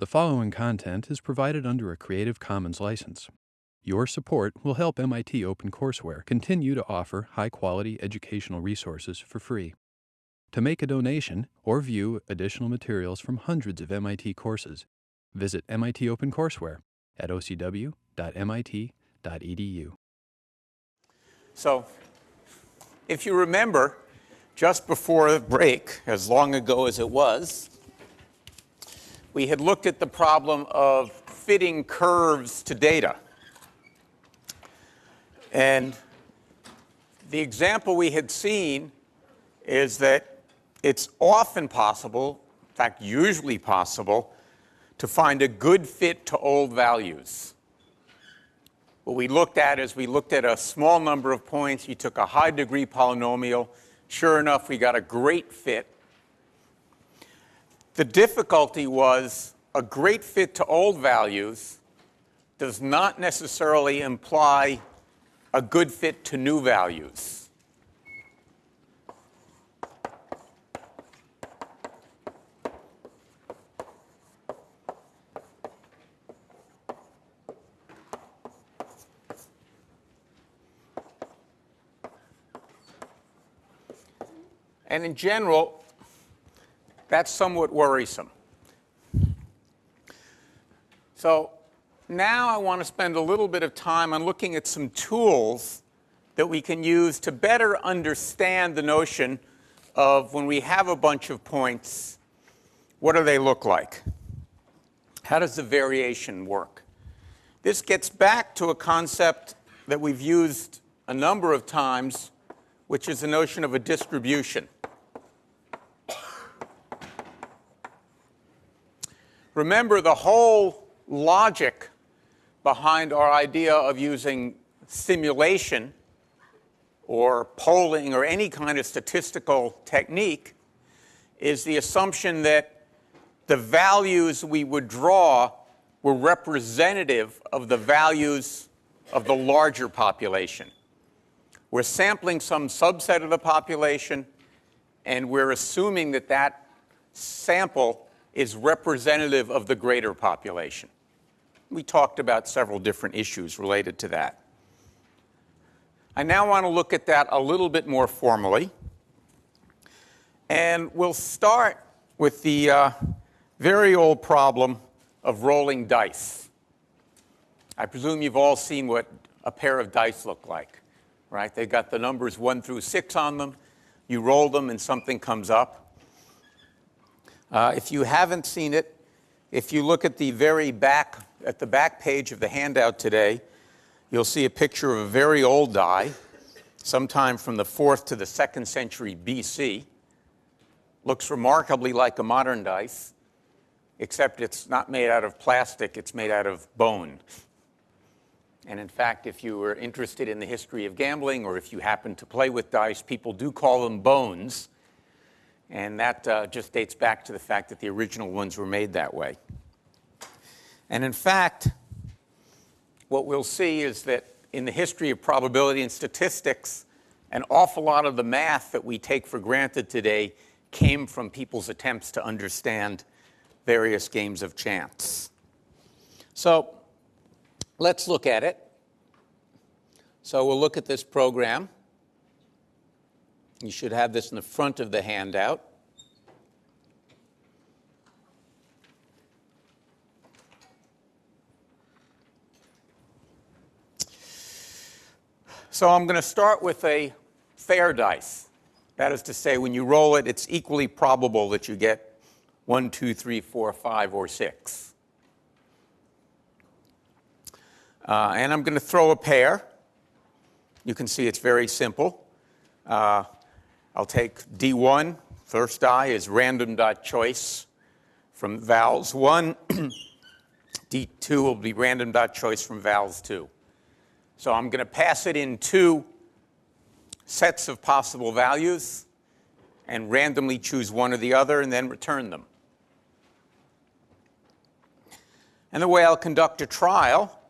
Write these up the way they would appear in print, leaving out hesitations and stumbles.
The following content is provided under a Creative Commons license. Your support will help MIT OpenCourseware continue to offer high-quality educational resources for free. To make a donation or view additional materials from hundreds of MIT courses, visit MIT OpenCourseware at ocw.mit.edu. So, if you remember, just before the break, as long ago as it was, we had looked at the problem of fitting curves to data. And the example we had seen is that it's often possible, in fact, usually possible, to find a good fit to old values. What we looked at is we looked at a small number of points. You took a high-degree polynomial. Sure enough, we got a great fit. The difficulty was a great fit to old values does not necessarily imply a good fit to new values. And in general, that's somewhat worrisome. So now I want to spend a little bit of time on looking at some tools that we can use to better understand the notion of when we have a bunch of points, what do they look like? How does the variation work? This gets back to a concept that we've used a number of times, which is the notion of a distribution. Remember, the whole logic behind our idea of using simulation or polling or any kind of statistical technique is the assumption that the values we would draw were representative of the values of the larger population. We're sampling some subset of the population, and we're assuming that that sample is representative of the greater population. We talked about several different issues related to that. I now want to look at that a little bit more formally. And we'll start with the very old problem of rolling dice. I presume you've all seen what a pair of dice look like, right? They've got the numbers 1 through 6 on them. You roll them and something comes up. If you haven't seen it, if you look at the very back, at the back page of the handout today, you'll see a picture of a very old die, sometime from the 4th to the 2nd century BC. Looks remarkably like a modern dice, except it's not made out of plastic, it's made out of bone. And in fact, if you were interested in the history of gambling, or if you happen to play with dice, people do call them bones. And that just dates back to the fact that the original ones were made that way. And in fact, what we'll see is that in the history of probability and statistics, an awful lot of the math that we take for granted today came from people's attempts to understand various games of chance. So let's look at it. So we'll look at this program. You should have this in the front of the handout. So I'm going to start with a fair dice. That is to say, when you roll it, it's equally probable that you get 1, 2, 3, 4, 5, or 6. And I'm going to throw a pair. You can see it's very simple. I'll take D1, first die is random.choice from vals 1. D2 will be random.choice from vals 2. So I'm going to pass it in 2 sets of possible values and randomly choose one or the other and then return them. And the way I'll conduct a trial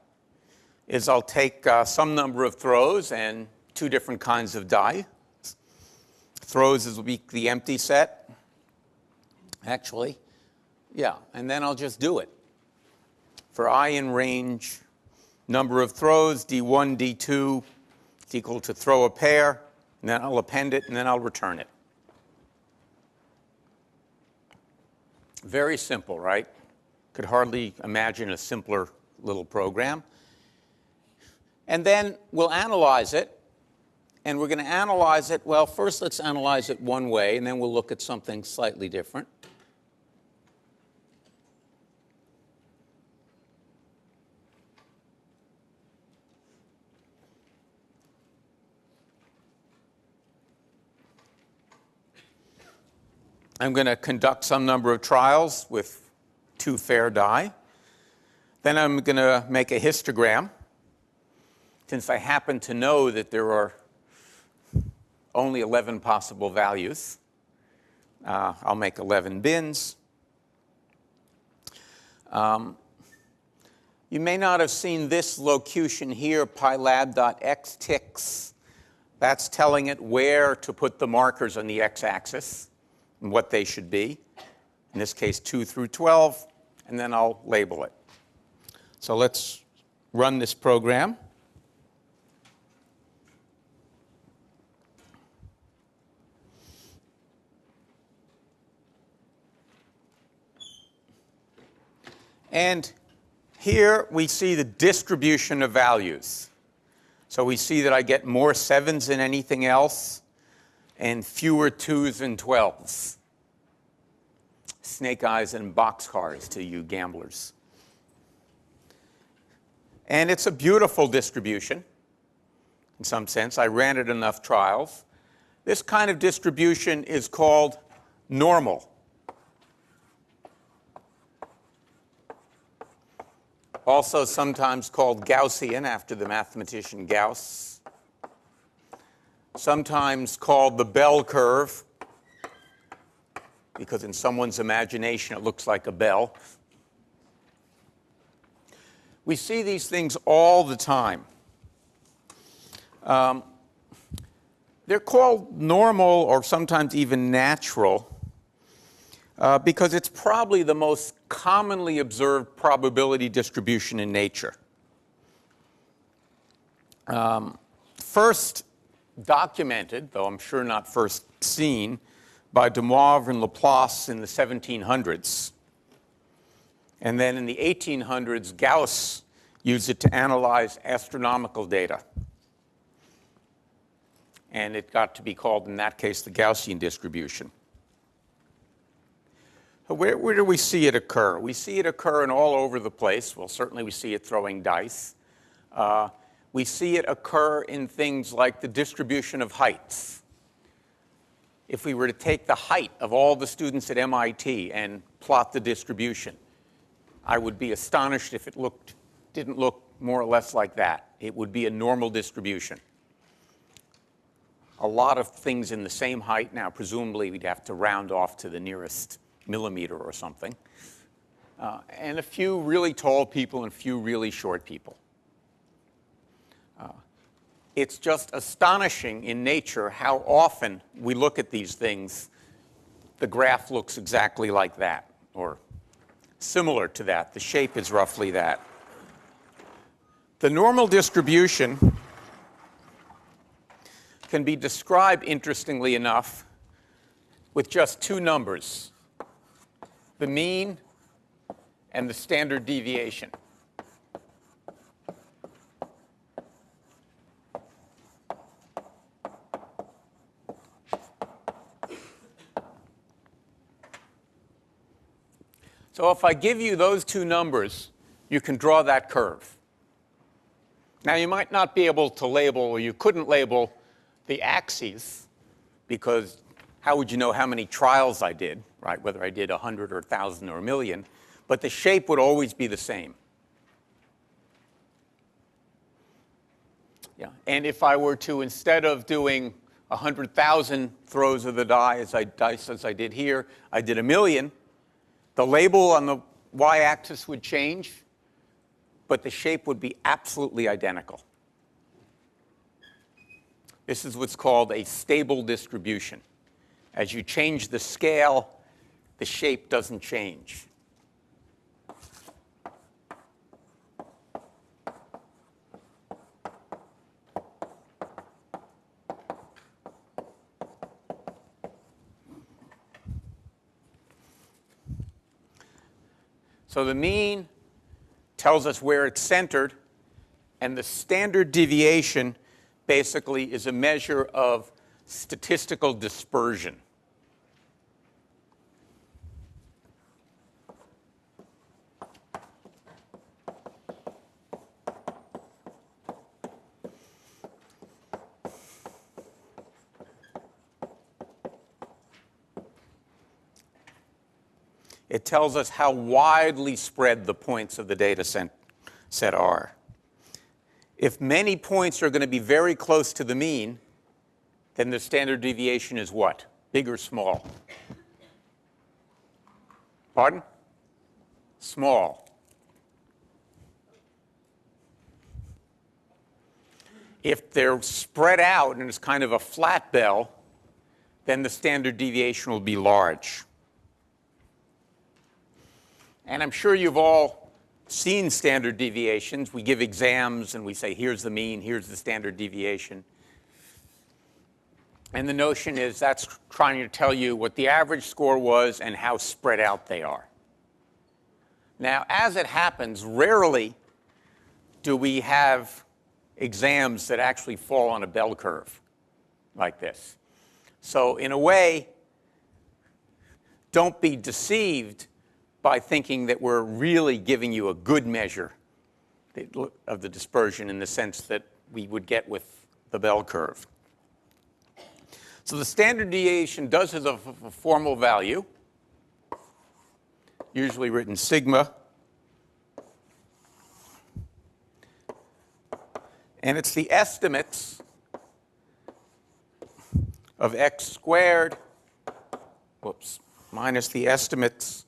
is I'll take some number of throws and 2 different kinds of die. Throws will be the empty set, actually. Yeah, and then I'll just do it. for I in range, number of throws, D1, D2, is equal to throw a pair, and then I'll append it, and then I'll return it. Very simple, right? Could hardly imagine a simpler little program. And then we'll analyze it. And we're going to analyze it, well, first let's analyze it one way, and then we'll look at something slightly different. I'm going to conduct some number of trials with 2 fair die. Then I'm going to make a histogram. Since I happen to know that there are only 11 possible values, I'll make 11 bins. You may not have seen this locution here, pylab.xticks. That's telling it where to put the markers on the x-axis and what they should be. In this case, 2 through 12, and then I'll label it. So let's run this program. And here we see the distribution of values. So we see that I get more 7s than anything else and fewer 2s and 12s. Snake eyes and boxcars to you gamblers. And it's a beautiful distribution in some sense. I ran it enough trials. This kind of distribution is called normal. Also sometimes called Gaussian, after the mathematician Gauss. Sometimes called the bell curve, because in someone's imagination it looks like a bell. We see these things all the time. They're called normal or sometimes even natural because it's probably the most commonly observed probability distribution in nature. First documented, though I'm sure not first seen, by De Moivre and Laplace in the 1700s. And then in the 1800s, Gauss used it to analyze astronomical data. And it got to be called, in that case, the Gaussian distribution. Where do we see it occur? We see it occur in all over the place. Well, certainly we see it throwing dice. We see it occur in things like the distribution of heights. If we were to take the height of all the students at MIT and plot the distribution, I would be astonished if it didn't look more or less like that. It would be a normal distribution. A lot of things in the same height. Now, presumably, we'd have to round off to the nearest millimeter or something. And a few really tall people and a few really short people. It's just astonishing in nature how often we look at these things. The graph looks exactly like that, or similar to that. The shape is roughly that. The normal distribution can be described, interestingly enough, with just 2 numbers, the mean and the standard deviation. So if I give you those 2 numbers, you can draw that curve. Now, you might not be able to label, or you couldn't label, the axes, because how would you know how many trials I did, right? Whether I did 100 or 1,000 or 1,000,000. But the shape would always be the same. Yeah. And if I were to, instead of doing 100,000 throws of the dice as I did here, I did 1,000,000, the label on the y-axis would change, but the shape would be absolutely identical. This is what's called a stable distribution. As you change the scale, the shape doesn't change. So the mean tells us where it's centered, and the standard deviation basically is a measure of statistical dispersion. It tells us how widely spread the points of the data set are. If many points are going to be very close to the mean, then the standard deviation is what? Big or small? Pardon? Small. If they're spread out and it's kind of a flat bell, then the standard deviation will be large. And I'm sure you've all seen standard deviations. We give exams and we say, here's the mean, here's the standard deviation. And the notion is that's trying to tell you what the average score was and how spread out they are. Now, as it happens, rarely do we have exams that actually fall on a bell curve like this. So in a way, don't be deceived by thinking that we're really giving you a good measure of the dispersion in the sense that we would get with the bell curve. So the standard deviation does have a formal value, usually written sigma. And it's the estimates of x squared, minus the estimates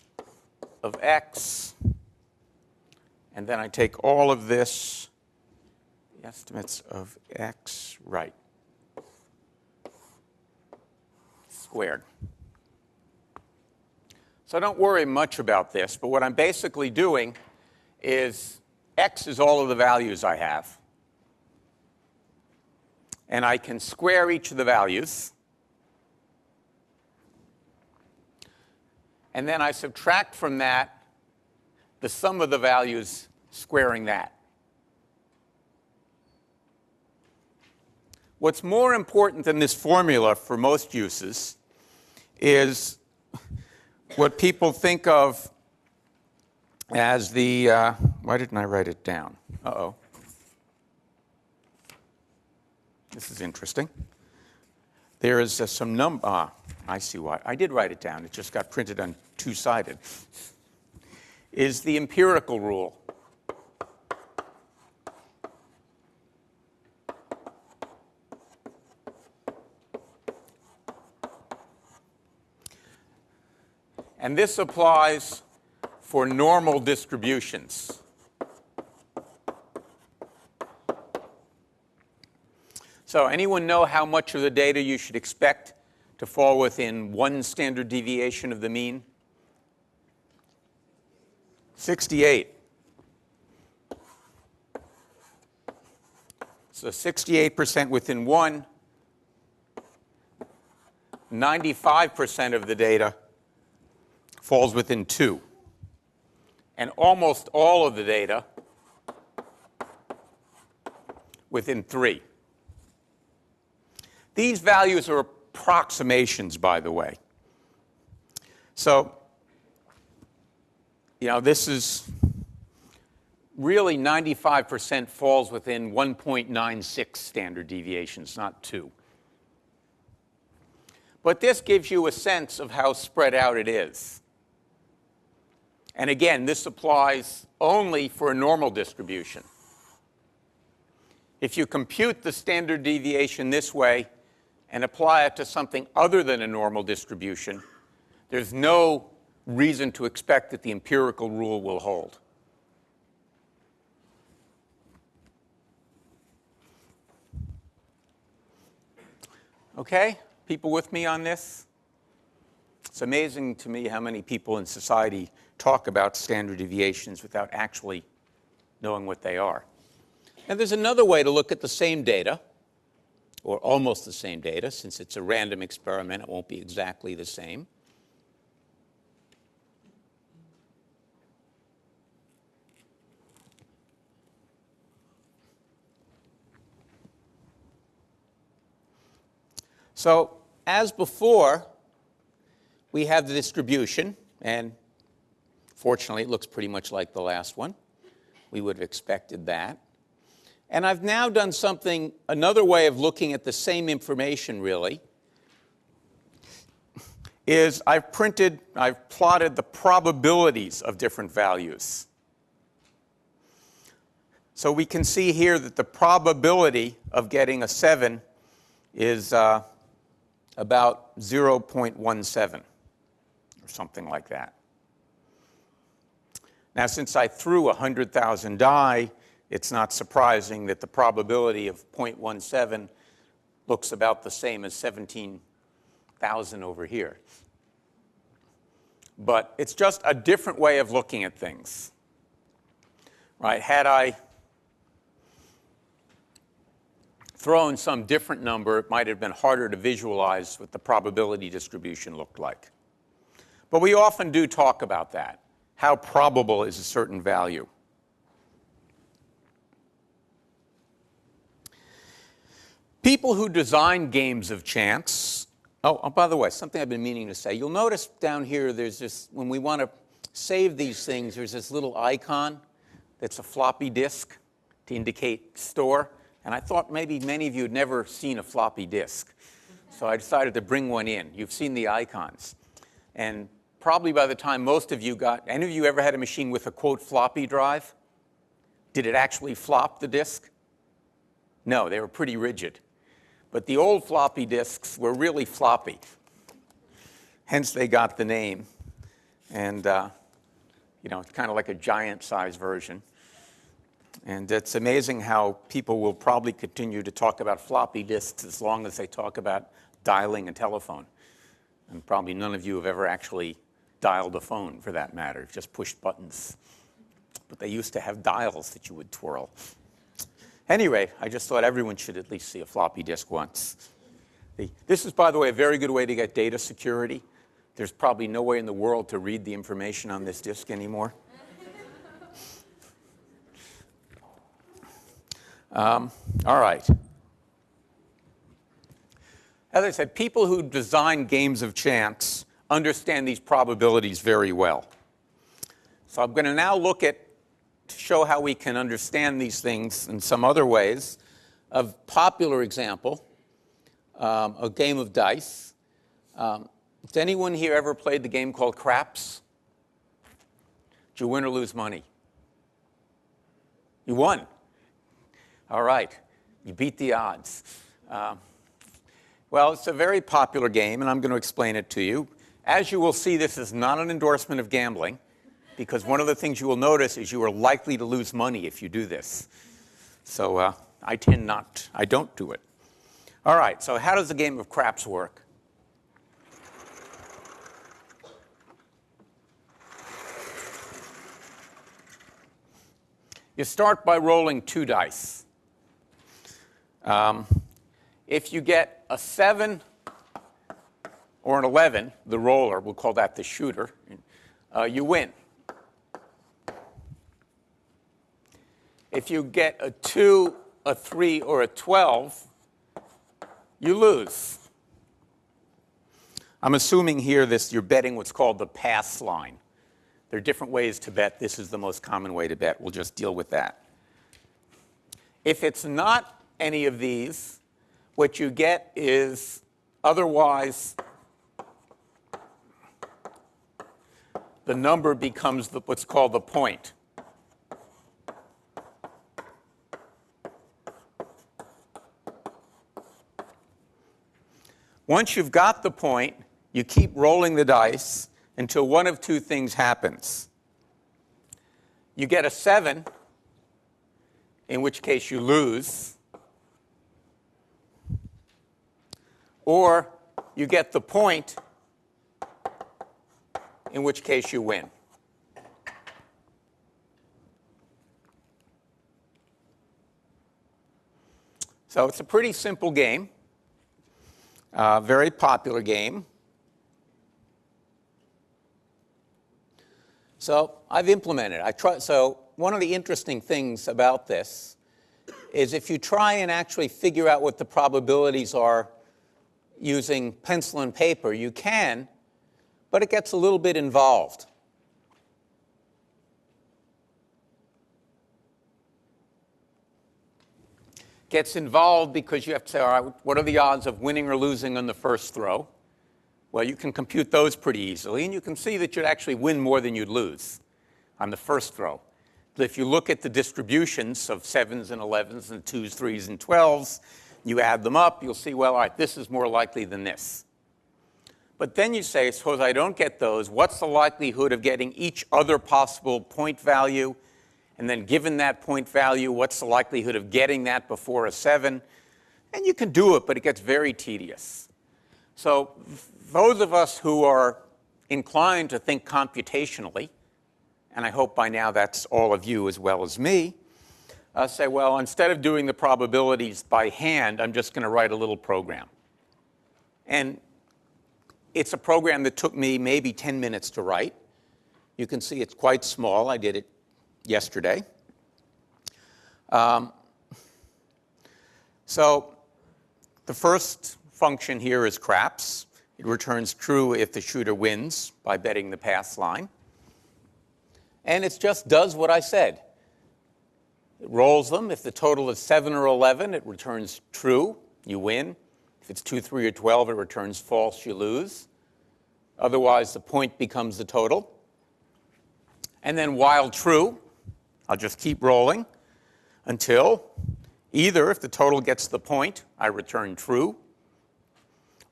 of x, and then I take all of this, the estimates of x, right, squared. So don't worry much about this, but what I'm basically doing is x is all of the values I have. And I can square each of the values. And then I subtract from that the sum of the values squaring that. What's more important than this formula for most uses is what people think of as the, why didn't I write it down? Uh-oh. This is interesting. There is some number, I see why. I did write it down. It just got printed on two-sided. Is the empirical rule. And this applies for normal distributions. So anyone know how much of the data you should expect to fall within one standard deviation of the mean? 68. So 68% within one, 95% of the data falls within two. And almost all of the data within three. These values are approximations, by the way. So, this is really 95% falls within 1.96 standard deviations, not 2. But this gives you a sense of how spread out it is. And again, this applies only for a normal distribution. If you compute the standard deviation this way and apply it to something other than a normal distribution, there's no reason to expect that the empirical rule will hold. Okay? People with me on this? It's amazing to me how many people in society talk about standard deviations without actually knowing what they are. Now, there's another way to look at the same data, or almost the same data. Since it's a random experiment, it won't be exactly the same. So as before, we have the distribution, and fortunately it looks pretty much like the last one. We would have expected that. And I've now done something, another way of looking at the same information really, is I've plotted the probabilities of different values. So we can see here that the probability of getting a 7 is about 0.17 or something like that. Now, since I threw 100,000 die, it's not surprising that the probability of 0.17 looks about the same as 17,000 over here. But it's just a different way of looking at things. Right? Had I thrown some different number, it might have been harder to visualize what the probability distribution looked like. But we often do talk about that. How probable is a certain value? People who design games of chance, by the way, something I've been meaning to say. You'll notice down here there's this, when we want to save these things, there's this little icon that's a floppy disk to indicate store. And I thought maybe many of you had never seen a floppy disk. So I decided to bring one in. You've seen the icons. And probably by the time most of you any of you ever had a machine with a, quote, floppy drive? Did it actually flop the disk? No, they were pretty rigid. But the old floppy disks were really floppy. Hence, they got the name. And, it's kind of like a giant-sized version. And it's amazing how people will probably continue to talk about floppy disks as long as they talk about dialing a telephone. And probably none of you have ever actually dialed a phone, for that matter, just pushed buttons. But they used to have dials that you would twirl. Anyway, I just thought everyone should at least see a floppy disk once. This is, by the way, a very good way to get data security. There's probably no way in the world to read the information on this disk anymore. All right. As I said, people who design games of chance understand these probabilities very well. So I'm going to now look at, to show how we can understand these things in some other ways, a popular example, a game of dice. Has anyone here ever played the game called craps? Did you win or lose money? You won. All right. You beat the odds. Well, it's a very popular game, and I'm going to explain it to you. As you will see, this is not an endorsement of gambling, because one of the things you will notice is you are likely to lose money if you do this. So I don't do it. All right, so how does the game of craps work? You start by rolling 2 dice. If you get a 7 or an 11, the roller, we'll call that the shooter, you win. If you get a 2, a 3, or a 12, you lose. I'm assuming here you're betting what's called the pass line. There are different ways to bet. This is the most common way to bet. We'll just deal with that. If it's not any of these, what you get is otherwise the number becomes what's called the point. Once you've got the point, you keep rolling the dice until one of 2 things happens. You get a 7, in which case you lose, or you get the point, in which case you win. So it's a pretty simple game, very popular game. So I've implemented it. So one of the interesting things about this is if you try and actually figure out what the probabilities are using pencil and paper, you can, but it gets a little bit involved. Gets involved because you have to say, all right, what are the odds of winning or losing on the first throw? Well, you can compute those pretty easily, and you can see that you'd actually win more than you'd lose on the first throw. But if you look at the distributions of 7s and 11s and 2s, 3s, and 12s, you add them up, you'll see, well, all right, this is more likely than this. But then you say, suppose I don't get those, what's the likelihood of getting each other possible point value? And then given that point value, what's the likelihood of getting that before a 7? And you can do it, but it gets very tedious. So those of us who are inclined to think computationally, and I hope by now that's all of you as well as me, say, well, instead of doing the probabilities by hand, I'm just going to write a little program. And it's a program that took me maybe 10 minutes to write. You can see it's quite small. I did it yesterday. So the first function here is craps. It returns true if the shooter wins by betting the pass line. And it just does what I said. It rolls them. If the total is 7 or 11, it returns true. You win. If it's 2, 3, or 12, it returns false. You lose. Otherwise, the point becomes the total. And then while true, I'll just keep rolling until either if the total gets the point, I return true,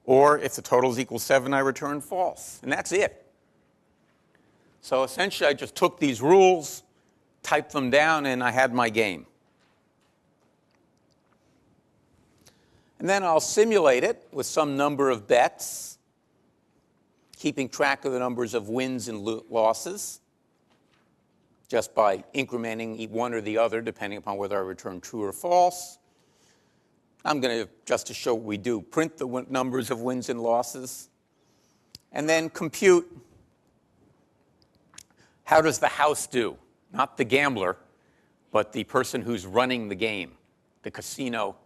or if the total is equal 7, I return false. And that's it. So essentially, I just took these rules, typed them down, and I had my game. And then I'll simulate it with some number of bets, keeping track of the numbers of wins and losses, just by incrementing one or the other, depending upon whether I return true or false. I'm going to, just to show what we do, print the numbers of wins and losses, and then compute how does the house do? Not the gambler, but the person who's running the game, the casino,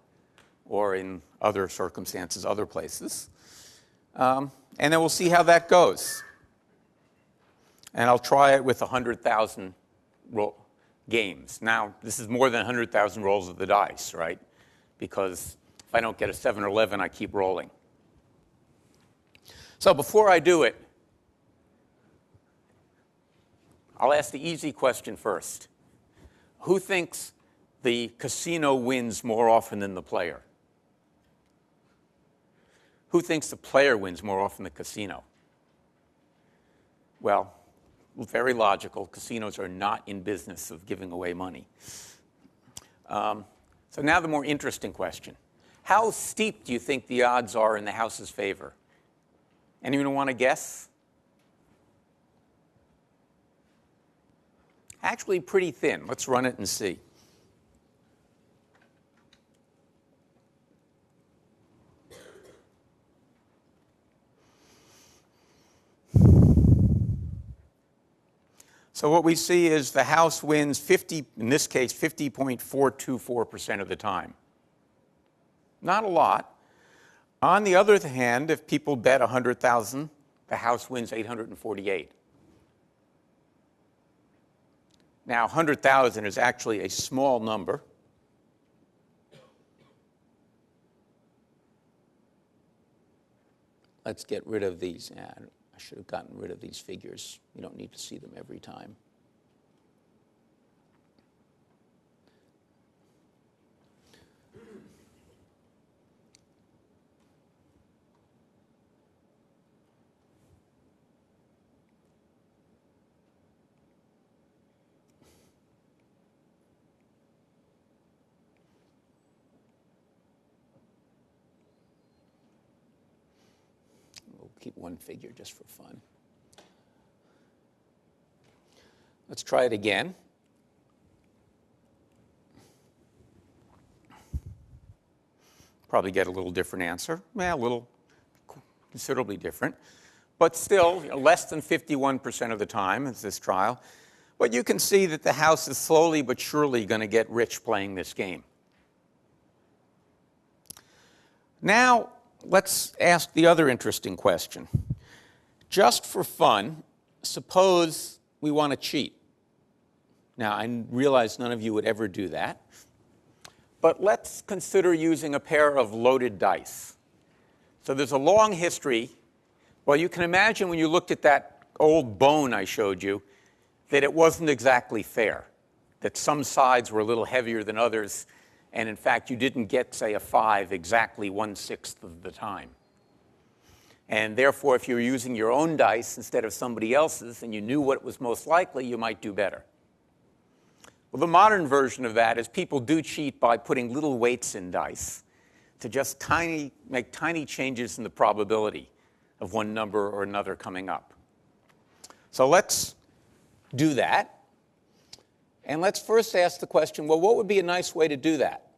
or in other circumstances, other places. And then we'll see how that goes. And I'll try it with 100,000 games. Now, this is more than 100,000 rolls of the dice, right? Because if I don't get a 7 or 11, I keep rolling. So before I do it, I'll ask the easy question first. Who thinks the casino wins more often than the player? Who thinks the player wins more often than the casino? Well, very logical. Casinos are not in business of giving away money. So now the more interesting question. How steep do you think the odds are in the house's favor? Anyone want to guess? Actually pretty thin. Let's run it and see. So what we see is the house wins 50, in this case, 50.424% of the time. Not a lot. On the other hand, if people bet 100,000, the house wins 848. Now, 100,000 is actually a small number. Let's get rid of these. I should have gotten rid of these figures. You don't need to see them every time. Keep one figure just for fun. Let's try it again. Probably get a little different answer. A little, considerably different. But still, less than 51% of the time is this trial. But you can see that the house is slowly but surely going to get rich playing this game. Now, let's ask the other interesting question. Just for fun, suppose we want to cheat. Now, I realize none of you would ever do that. But let's consider using a pair of loaded dice. So there's a long history. Well, you can imagine when you looked at that old bone I showed you that it wasn't exactly fair, that some sides were a little heavier than others, and in fact, you didn't get, say, a 5 exactly 1/6 of the time. And therefore, if you were using your own dice instead of somebody else's and you knew what was most likely, you might do better. Well, the modern version of that is people do cheat by putting little weights in dice to just make tiny changes in the probability of one number or another coming up. So let's do that. And let's first ask the question, well, what would be a nice way to do that?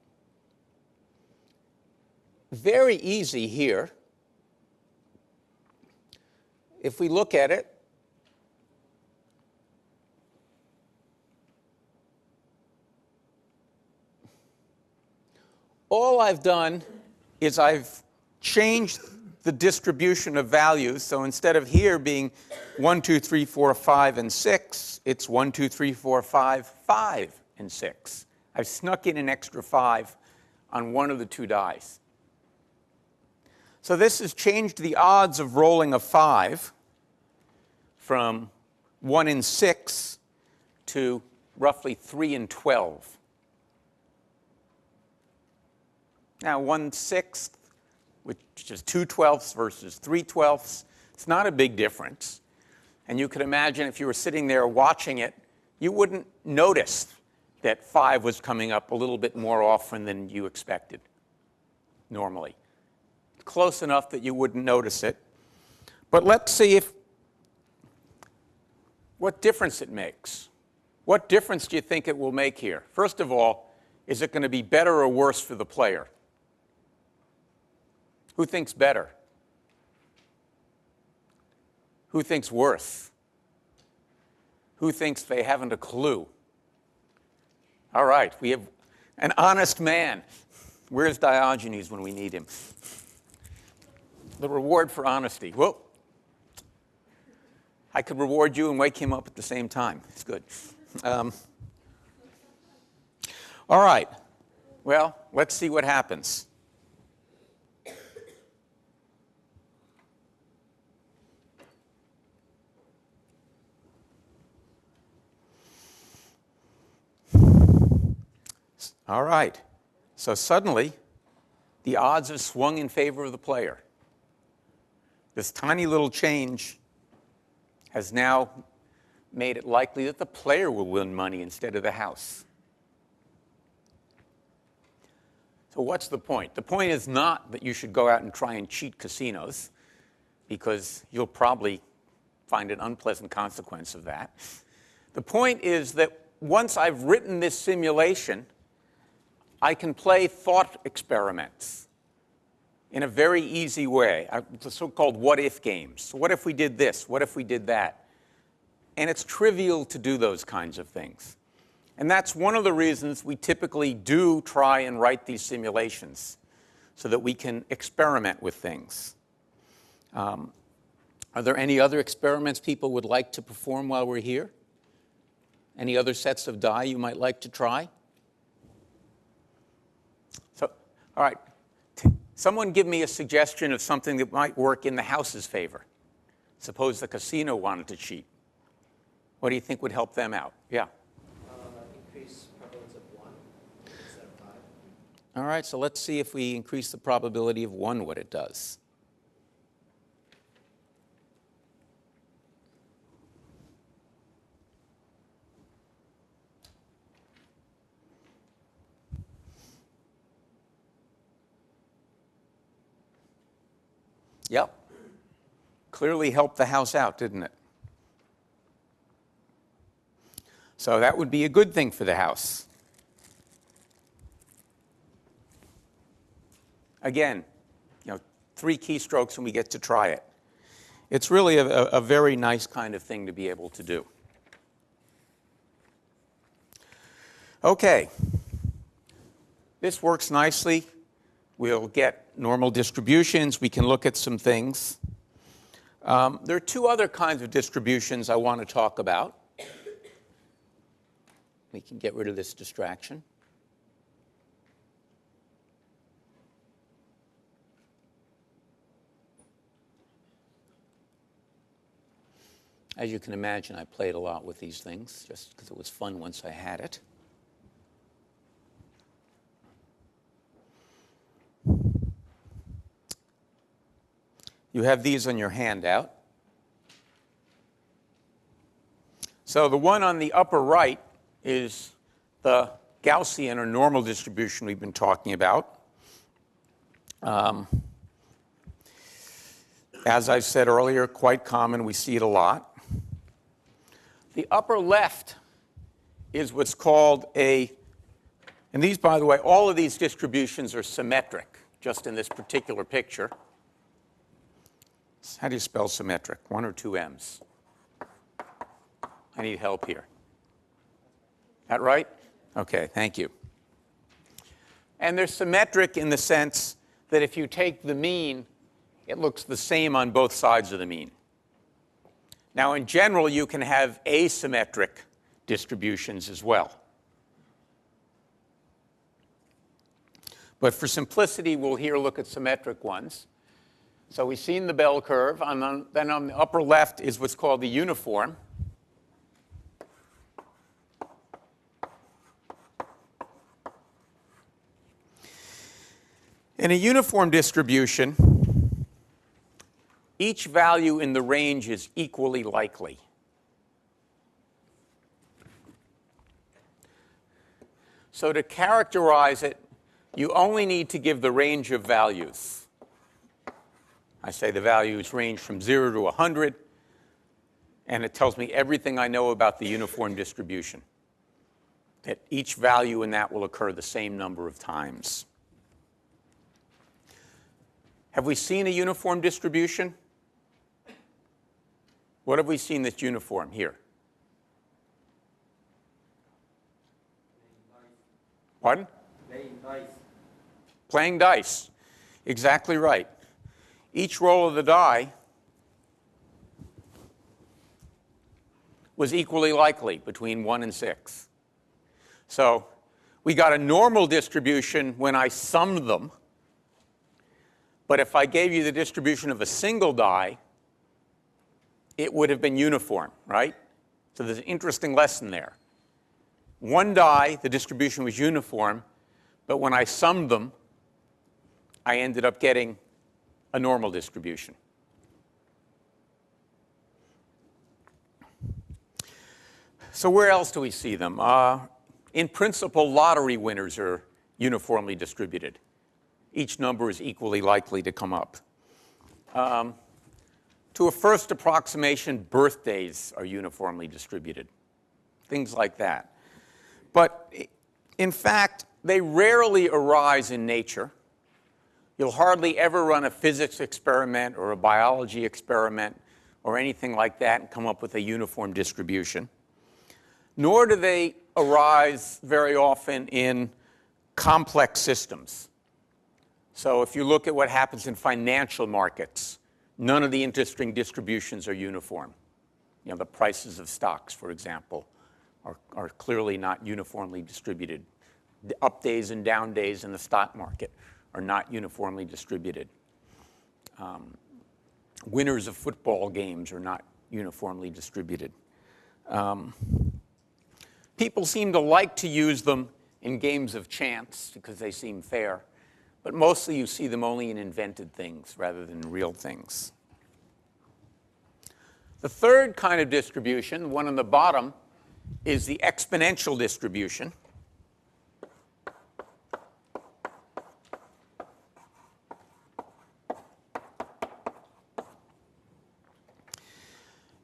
Very easy here. If we look at it, all I've done is I've changed the distribution of values. So instead of here being 1, 2, 3, 4, 5, and 6, it's 1, 2, 3, 4, 5, 5, and 6. I've snuck in an extra 5 on one of the two dice. So this has changed the odds of rolling a 5 from 1 in 6 to roughly 3 in 12. Now, 1/6, which is 2/12 versus 3/12, it's not a big difference. And you could imagine if you were sitting there watching it, you wouldn't notice that 5 was coming up a little bit more often than you expected normally. Close enough that you wouldn't notice it. But let's see what difference it makes. What difference do you think it will make here? First of all, is it going to be better or worse for the player? Who thinks better? Who thinks worse? Who thinks they haven't a clue? All right, we have an honest man. Where's Diogenes when we need him? The reward for honesty. Well, I could reward you and wake him up at the same time. It's good. All right. Well, let's see what happens. All right. So suddenly, the odds have swung in favor of the player. This tiny little change has now made it likely that the player will win money instead of the house. So what's the point? The point is not that you should go out and try and cheat casinos, because you'll probably find an unpleasant consequence of that. The point is that once I've written this simulation, I can play thought experiments in a very easy way, the so-called what-if games. So what if we did this? What if we did that? And it's trivial to do those kinds of things. And that's one of the reasons we typically do try and write these simulations, so that we can experiment with things. Are there any other experiments people would like to perform while we're here? Any other sets of die you might like to try? So, all right. Someone give me a suggestion of something that might work in the house's favor. Suppose the casino wanted to cheat. What do you think would help them out? Yeah. Increase prevalence of 1 instead of 5. All right, so let's see if we increase the probability of 1, what it does. Yep. Clearly helped the house out, didn't it? So that would be a good thing for the house. Again, 3 keystrokes and we get to try it. It's really a very nice kind of thing to be able to do. Okay. This works nicely. We'll get normal distributions, we can look at some things. There are two other kinds of distributions I want to talk about. We can get rid of this distraction. As you can imagine, I played a lot with these things just because it was fun once I had it. You have these on your handout. So the one on the upper right is the Gaussian or normal distribution we've been talking about. As I said earlier, quite common. We see it a lot. The upper left is what's called and these, by the way, all of these distributions are symmetric, just in this particular picture. How do you spell symmetric? 1 or 2 M's? I need help here. That right? Okay, thank you. And they're symmetric in the sense that if you take the mean, it looks the same on both sides of the mean. Now, in general, you can have asymmetric distributions as well. But for simplicity, we'll here look at symmetric ones. So we've seen the bell curve. Then on the upper left is what's called the uniform. In a uniform distribution, each value in the range is equally likely. So to characterize it, you only need to give the range of values. I say the values range from 0 to 100, and it tells me everything I know about the uniform distribution, that each value in that will occur the same number of times. Have we seen a uniform distribution? What have we seen that's uniform here? Pardon? Playing dice. Playing dice. Exactly right. Each roll of the die was equally likely between 1 and 6. So we got a normal distribution when I summed them. But if I gave you the distribution of a single die, it would have been uniform, right? So there's an interesting lesson there. One die, the distribution was uniform, but when I summed them, I ended up getting a normal distribution. So where else do we see them? In principle, lottery winners are uniformly distributed. Each number is equally likely to come up. To a first approximation, birthdays are uniformly distributed. Things like that. But in fact, they rarely arise in nature. You'll hardly ever run a physics experiment or a biology experiment or anything like that and come up with a uniform distribution. Nor do they arise very often in complex systems. So if you look at what happens in financial markets, none of the interesting distributions are uniform. You know, the prices of stocks, for example, are clearly not uniformly distributed. The up days and down days in the stock market are not uniformly distributed. Winners of football games are not uniformly distributed. People seem to like to use them in games of chance because they seem fair, but mostly you see them only in invented things rather than real things. The third kind of distribution, the one on the bottom, is the exponential distribution.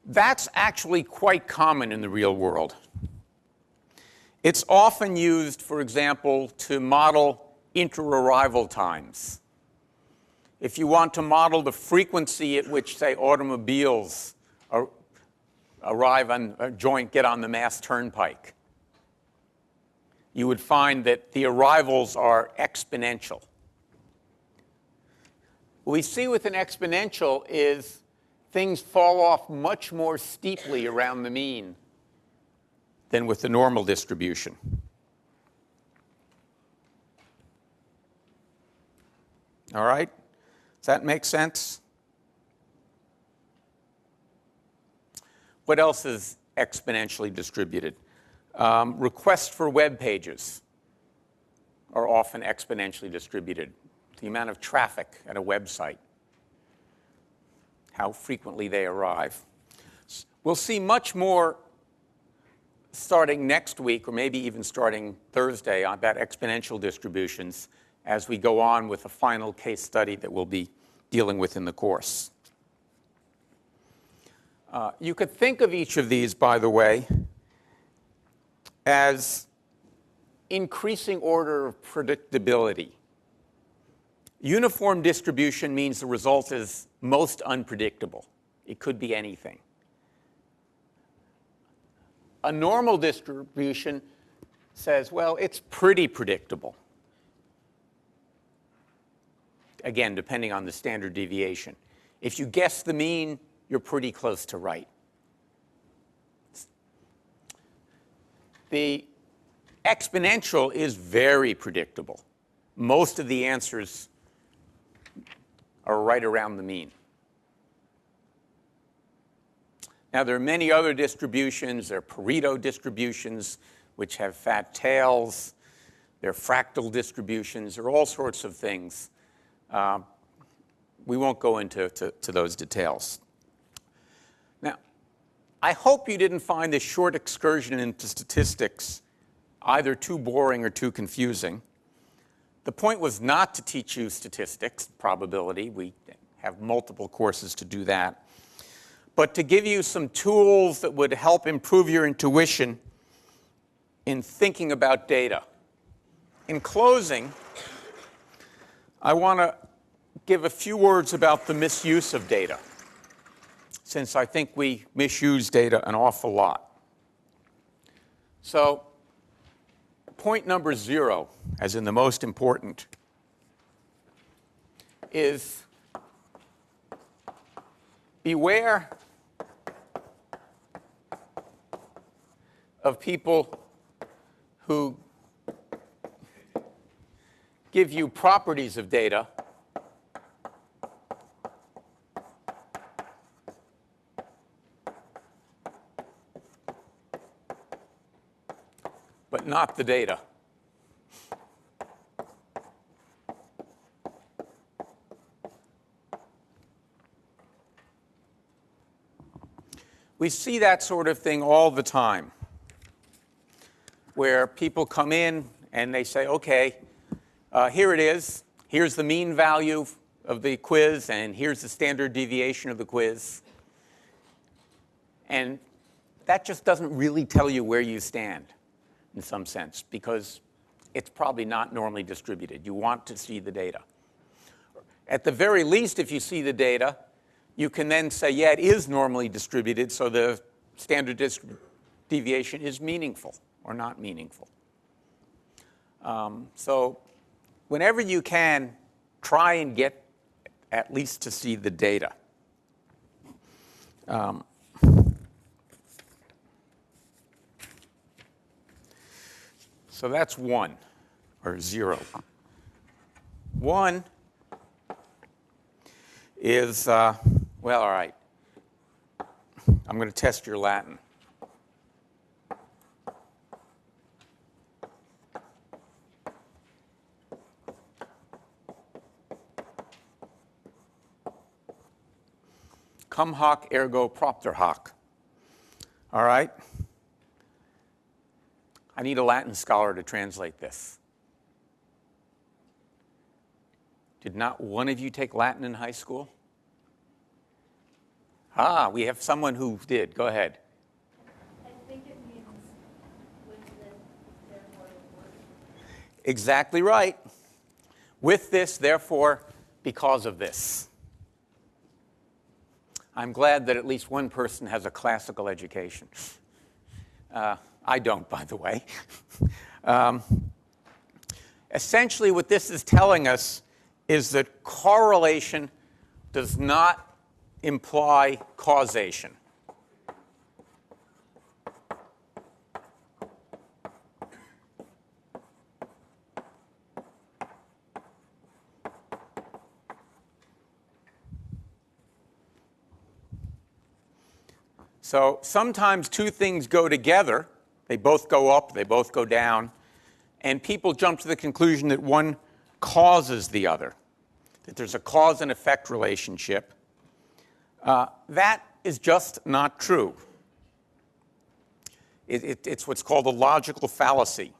That's actually quite common in the real world. It's often used, for example, to model inter-arrival times. If you want to model the frequency at which, say, automobiles arrive on get on the Mass Turnpike, you would find that the arrivals are exponential. What we see with an exponential is things fall off much more steeply around the mean than with the normal distribution. All right? Does that make sense? What else is exponentially distributed? Requests for web pages are often exponentially distributed. The amount of traffic at a website, how frequently they arrive. We'll see much more starting next week, or maybe even starting Thursday, about exponential distributions as we go on with the final case study that we'll be dealing with in the course. You could think of each of these, by the way, as increasing order of predictability. Uniform distribution means the result is most unpredictable. It could be anything. A normal distribution says, well, it's pretty predictable. Again, depending on the standard deviation. If you guess the mean, you're pretty close to right. The exponential is very predictable. Most of the answers are right around the mean. Now, there are many other distributions. There are Pareto distributions, which have fat tails. There are fractal distributions. There are all sorts of things. We won't go into those details. Now, I hope you didn't find this short excursion into statistics either too boring or too confusing. The point was not to teach you statistics, probability. We have multiple courses to do that. But to give you some tools that would help improve your intuition in thinking about data. In closing, I want to give a few words about the misuse of data, since I think we misuse data an awful lot. So, point number 0, as in the most important, is beware of people who give you properties of data but not the data. We see that sort of thing all the time, where people come in and they say, okay, here it is. Here's the mean value of the quiz, and here's the standard deviation of the quiz. And that just doesn't really tell you where you stand, in some sense, because it's probably not normally distributed. You want to see the data. At the very least, if you see the data, you can then say, yeah, it is normally distributed, so the standard deviation is meaningful or not meaningful. So whenever you can, try and get at least to see the data. So that's 1, or 0. 1 is, well, all right. I'm going to test your Latin. Cum hoc ergo propter hoc. All right? I need a Latin scholar to translate this. Did not one of you take Latin in high school? Ah, we have someone who did. Go ahead. I think it means with this, therefore, before. Exactly right. With this, therefore, because of this. I'm glad that at least one person has a classical education. I don't, by the way. Essentially, what this is telling us is that correlation does not imply causation. So sometimes two things go together. They both go up, they both go down, and people jump to the conclusion that one causes the other, that there's a cause and effect relationship. That is just not true. It's what's called a logical fallacy.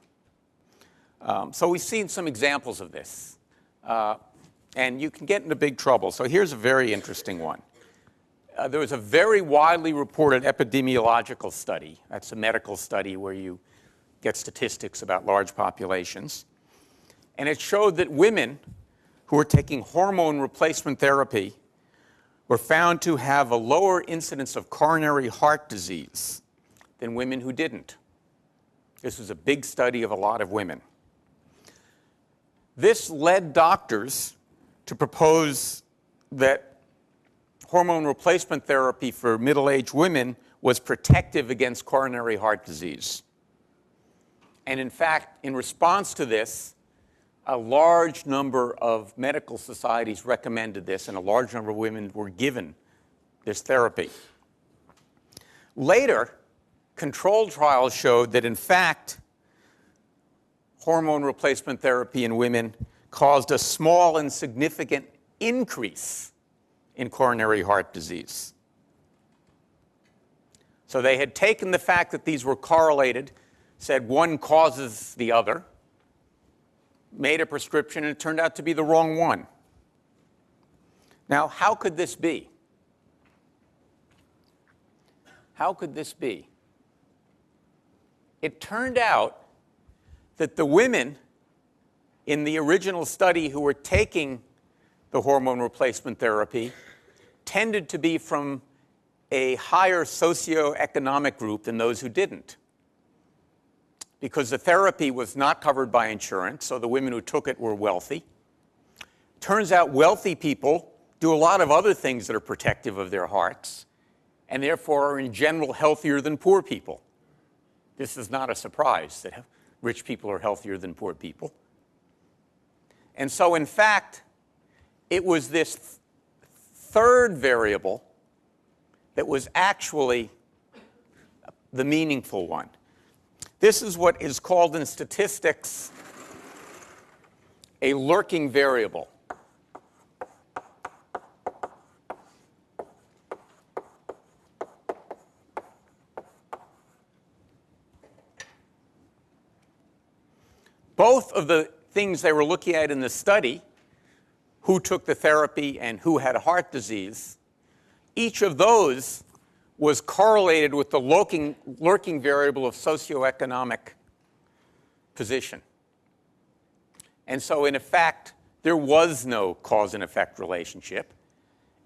So we've seen some examples of this, and you can get into big trouble. So here's a very interesting one. There was a very widely reported epidemiological study. That's a medical study where you get statistics about large populations. And it showed that women who were taking hormone replacement therapy were found to have a lower incidence of coronary heart disease than women who didn't. This was a big study of a lot of women. This led doctors to propose that hormone replacement therapy for middle-aged women was protective against coronary heart disease. And in fact, in response to this, a large number of medical societies recommended this, and a large number of women were given this therapy. Later, controlled trials showed that, in fact, hormone replacement therapy in women caused a small and significant increase in coronary heart disease. So they had taken the fact that these were correlated, said one causes the other, made a prescription, and it turned out to be the wrong one. Now, how could this be? How could this be? It turned out that the women in the original study who were taking the hormone replacement therapy tended to be from a higher socioeconomic group than those who didn't, because the therapy was not covered by insurance, so the women who took it were wealthy. Turns out wealthy people do a lot of other things that are protective of their hearts, and therefore are in general healthier than poor people. This is not a surprise that rich people are healthier than poor people. And so, in fact, it was this third variable that was actually the meaningful one. This is what is called in statistics a lurking variable. Both of the things they were looking at in the study, who took the therapy and who had heart disease, each of those was correlated with the lurking variable of socioeconomic position. And so, in effect, there was no cause and effect relationship.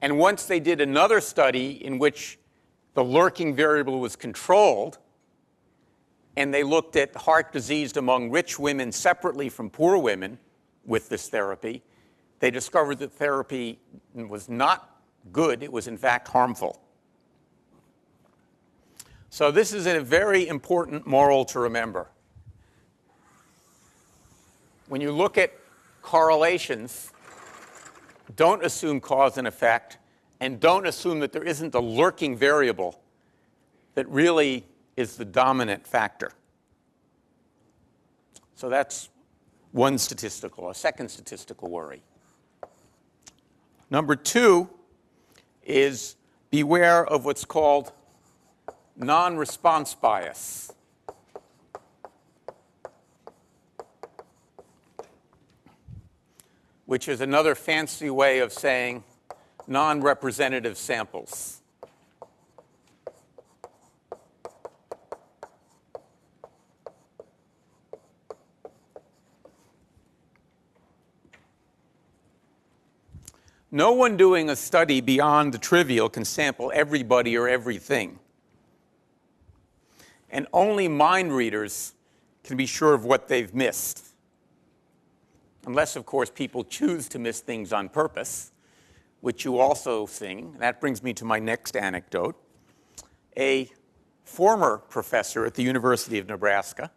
And once they did another study in which the lurking variable was controlled, and they looked at heart disease among rich women separately from poor women with this therapy, they discovered that therapy was not good. It was, in fact, harmful. So this is a very important moral to remember. When you look at correlations, don't assume cause and effect, and don't assume that there isn't a lurking variable that really is the dominant factor. So that's a second statistical worry. Number two is beware of what's called non-response bias. Which is another fancy way of saying non-representative samples. No one doing a study beyond the trivial can sample everybody or everything. And only mind readers can be sure of what they've missed. Unless, of course, people choose to miss things on purpose, which you also sing. That brings me to my next anecdote. A former professor at the University of Nebraska,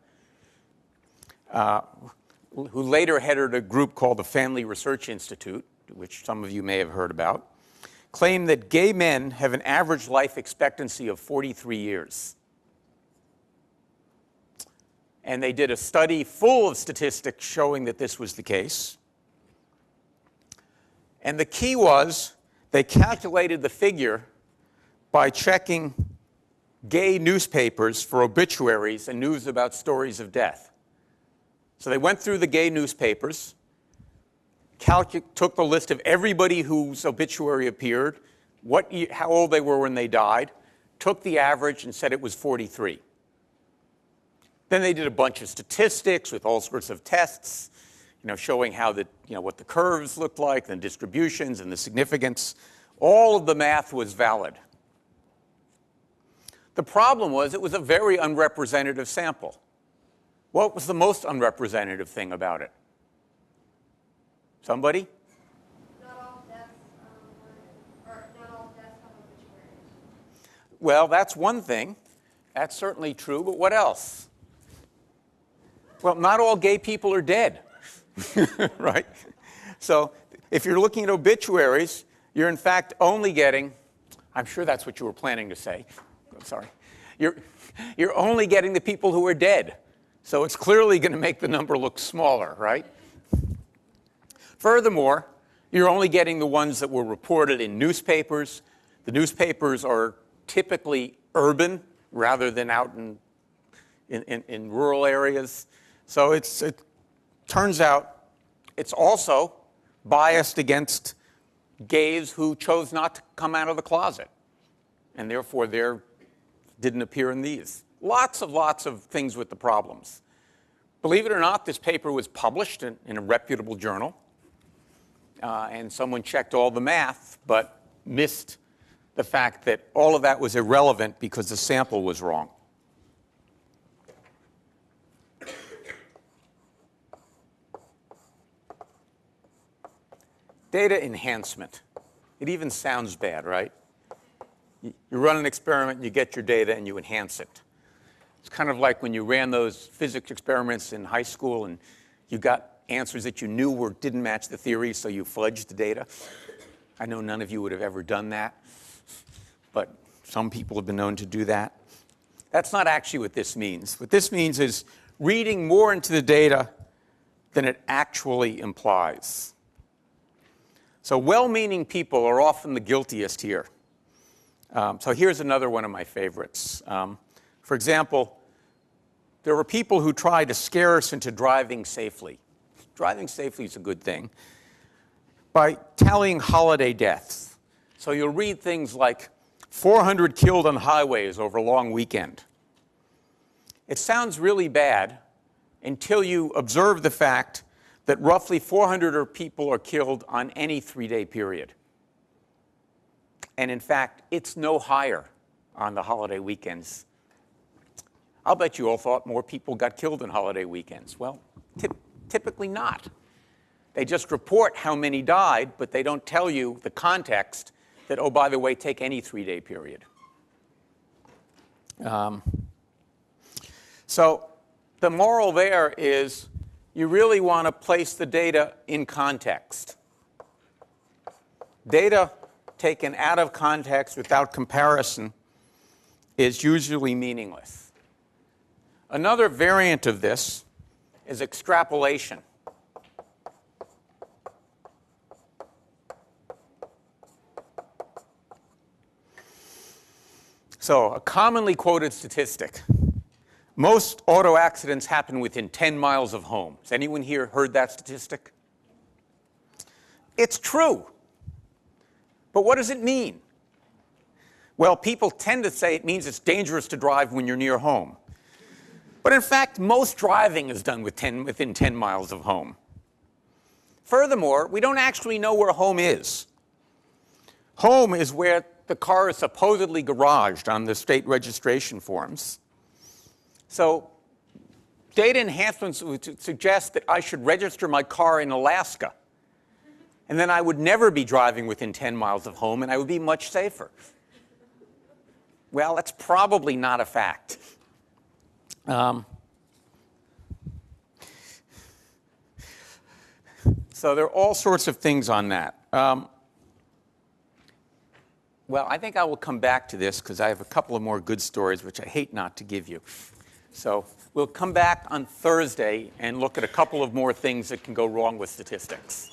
who later headed a group called the Family Research Institute, which some of you may have heard about, claimed that gay men have an average life expectancy of 43 years. And they did a study full of statistics showing that this was the case. And the key was they calculated the figure by checking gay newspapers for obituaries and news about stories of death. So they went through the gay newspapers, took the list of everybody whose obituary appeared, how old they were when they died, took the average and said it was 43. Then they did a bunch of statistics with all sorts of tests, showing how what the curves looked like, the distributions and the significance. All of the math was valid. The problem was it was a very unrepresentative sample. What was the most unrepresentative thing about it? Somebody? Not all deaths not all deaths have obituaries. Well, that's one thing. That's certainly true, but what else? Well, not all gay people are dead, right? So if you're looking at obituaries, you're in fact only getting, I'm sure that's what you were planning to say. I'm sorry. You're only getting the people who are dead. So it's clearly going to make the number look smaller, right? Furthermore, you're only getting the ones that were reported in newspapers. The newspapers are typically urban rather than out in rural areas. So it turns out it's also biased against gays who chose not to come out of the closet, and therefore they didn't appear in these. Lots of things with the problems. Believe it or not, this paper was published in a reputable journal, and someone checked all the math, but missed the fact that all of that was irrelevant because the sample was wrong. Data enhancement. It even sounds bad, right? You run an experiment, you get your data, and you enhance it. It's kind of like when you ran those physics experiments in high school and you got answers that you knew didn't match the theory, so you fudged the data. I know none of you would have ever done that, but some people have been known to do that. That's not actually what this means. What this means is reading more into the data than it actually implies. So well-meaning people are often the guiltiest here. So here's another one of my favorites. For example, there were people who tried to scare us into driving safely. Driving safely is a good thing. By tallying holiday deaths. So you'll read things like 400 killed on highways over a long weekend. It sounds really bad until you observe the fact that roughly 400 people are killed on any 3-day period. And in fact, it's no higher on the holiday weekends. I'll bet you all thought more people got killed on holiday weekends. Well, typically not. They just report how many died, but they don't tell you the context that, oh, by the way, take any 3-day period. So the moral there is you really want to place the data in context. Data taken out of context without comparison is usually meaningless. Another variant of this is extrapolation. So, a commonly quoted statistic. Most auto accidents happen within 10 miles of home. Has anyone here heard that statistic? It's true. But what does it mean? Well, people tend to say it means it's dangerous to drive when you're near home. But in fact, most driving is done within 10 miles of home. Furthermore, we don't actually know where home is. Home is where the car is supposedly garaged on the state registration forms. So data enhancements would suggest that I should register my car in Alaska. And then I would never be driving within 10 miles of home, and I would be much safer. Well, that's probably not a fact. So there are all sorts of things on that. Well, I think I will come back to this because I have a couple of more good stories, which I hate not to give you. So we'll come back on Thursday and look at a couple of more things that can go wrong with statistics.